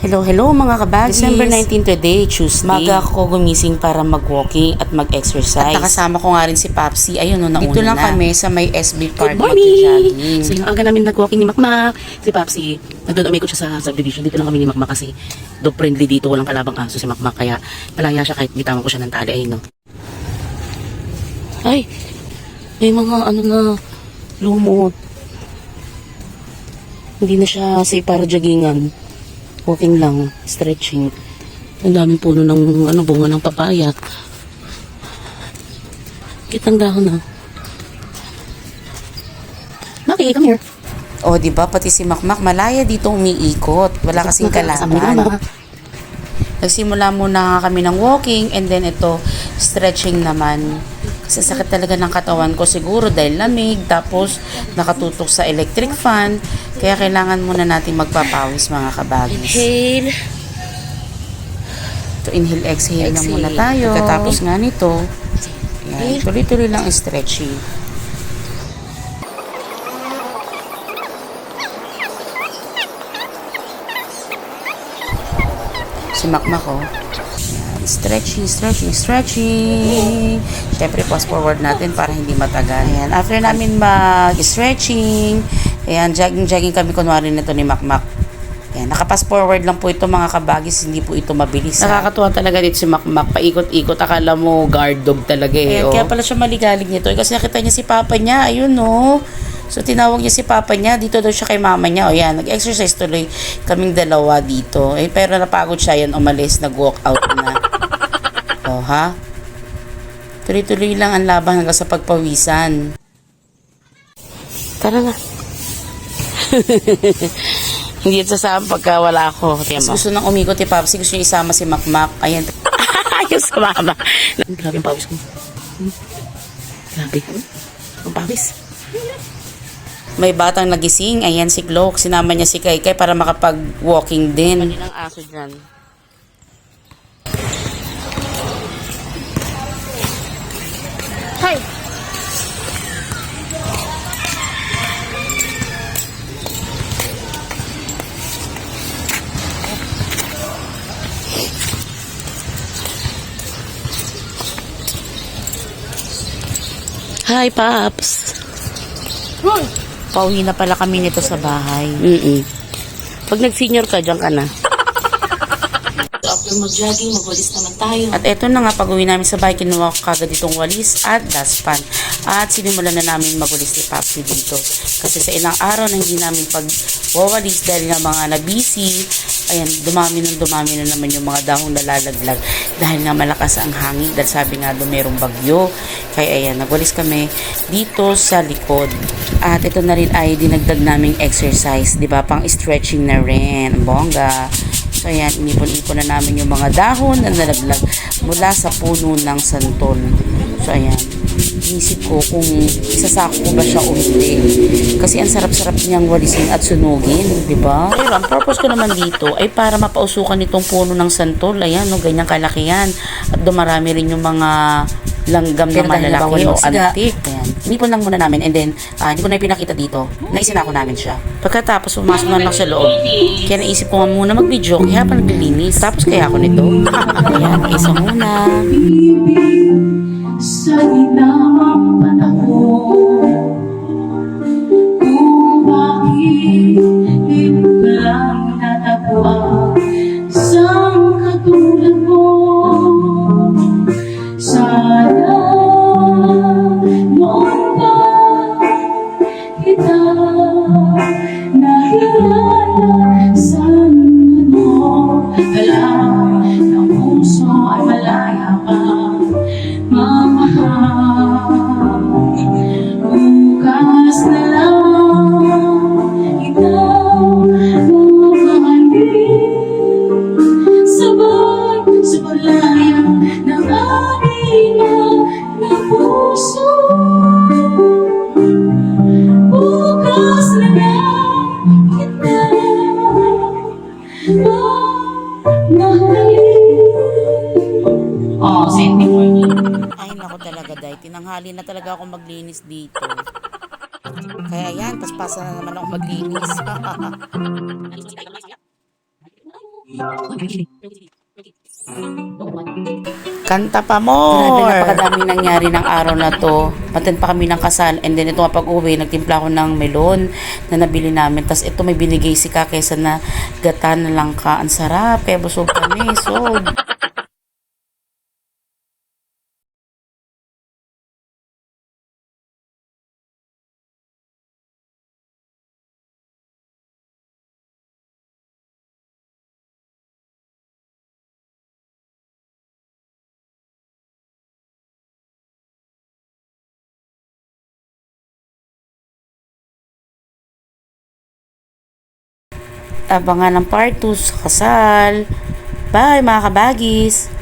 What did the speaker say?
Hello, hello mga kabagis. December 19 today, Tuesday. Maga ako gumising para mag-walking at mag-exercise. At nakasama ko nga rin si Papsi. Ayun, no, nauna dito lang kami sa may SB Park. Good morning! So yung aga namin nag-walking ni Makmak, si Papsi, nagdodamay ko siya sa subdivision. Dito lang kami ni Makmak kasi dog friendly dito, walang kalabang aso si Makmak. Kaya malaya siya kahit bitawan ko siya ng tali. Ayun, no. Ay, may mga ano na, lumot. Hindi na siya safe para joggingan. Walking lang, stretching. Ang daming puno ng bunga ng papaya. Kitang dahon na. Maki, come here. Oh, di ba pati si Makmak malaya dito umiikot. Wala kasing kalaban. Nagsimula muna kami ng walking and then ito stretching naman. Kasi sakit talaga ng katawan ko siguro dahil lamig, tapos nakatutok sa electric fan. Kaya kailangan muna natin magpapawis mga kabagis. Inhale. To inhale, exhale lang muna tayo. Pagkatapos nga nito, yan, tuloy-tuloy lang ang stretching. Si Makmak ko. Stretching. Siyempre, fast forward natin para hindi matagal. Ayan. After namin mag-stretching, ayan, jogging kami kunwari nito ni Makmak. Ayan, naka-fast forward lang po ito mga kabagis, hindi po ito mabilis. Nakakatuwa talaga dito si Makmak, paikot-ikot, akala mo guard dog talaga eh. Ayan, kaya pala siya maligalig nito. Kasi nakita niya si papa niya, ayun no. So, tinawag niya si papa niya. Dito daw siya kay mama niya. O yan, nag-exercise tuloy kaming dalawa dito. Eh, pero napagod siya yan, umalis, nag-walk out na. O, ha? Tuloy-tuloy lang ang laban hanggang sa pagpawisan. Tara na. Hindi yan sasama pagka wala ako. Gusto nang umikot ni Papsi. Gusto niya isama si Makmak. Ayan. Ayaw sa mama. Grabe ang pawis ko. Grabe. Ang pawis. May batang nagising. Ayan si Glock. Sinama niya si Kaykay para makapag-walking din. Kanilang aso dyan. Hi! Hi, Paps! Pauwi na pala kami nito sa bahay. Pag nag-senior ka, dyan ka na. After mag-jogging, mag-walis naman tayo. At eto na nga, pag-uwi namin sa bahay, kinuha ko kagad itong walis at dustpan. At sinimulan na namin mag-walis ni Papsi dito. Kasi sa ilang araw na hindi namin pag-wawalis dahil nga mga na-busy, ayan, dumami na naman yung mga dahong nalalaglag. Dahil nga malakas ang hangin, dahil sabi nga doon merong bagyo. Kaya ayan, nagwalis kami dito sa likod. At ito na rin ay dinagdag naming exercise, di ba? Pang stretching na rin, bongga. So ayan, inipon-ipon na namin yung mga dahon na nalaglag mula sa puno ng santol. So ayan, inisip ko kung isasako ko ba siya o hindi. Kasi ang sarap-sarap niyang walisin at sunugin, di ba? Pero ang purpose ko naman dito ay para mapausukan itong puno ng santol. Ayan, no, ganyang kalaki yan. At dumarami rin yung mga langgam na malalaki o antik. Ayan. Inipon lang muna namin and then hindi ko na pinakita dito. Naisinako namin siya. Pagkatapos pumasok na lang sa loob. Kaya naisip ko nga muna mag-video kaya pa naglilinis. Tapos kaya ako nito. Ayan, isa muna. Sa ginawang panahon, kung bakit di mo lang natagpuan isang katulad mo. Sana noon pa kita nakilala. Sana mo alam na puso ay malaya pa mamahal. Bukas na lang ikaw mamahalin. Sabay sa paglayang ng aking na puso. Bukas na lang kita mamahalin. Oh, Sandy morning. Ay, nako talaga, Day. Tinanghali na talaga ako maglinis dito. Kaya yan, paspasan na naman ako maglinis. Kanta pa more! Grabe, napakadaming nangyari ng araw na to. Patin pa kami ng kasal. And then ito nga pag-uwi, nagtimpla ako ng melon na nabili namin. Tapos ito may binigay si ka kaysa na gata na lang ka. Ang sarap. Kaya busog kami. So, abangan ng part 2 sa kasal. Bye mga kabagis!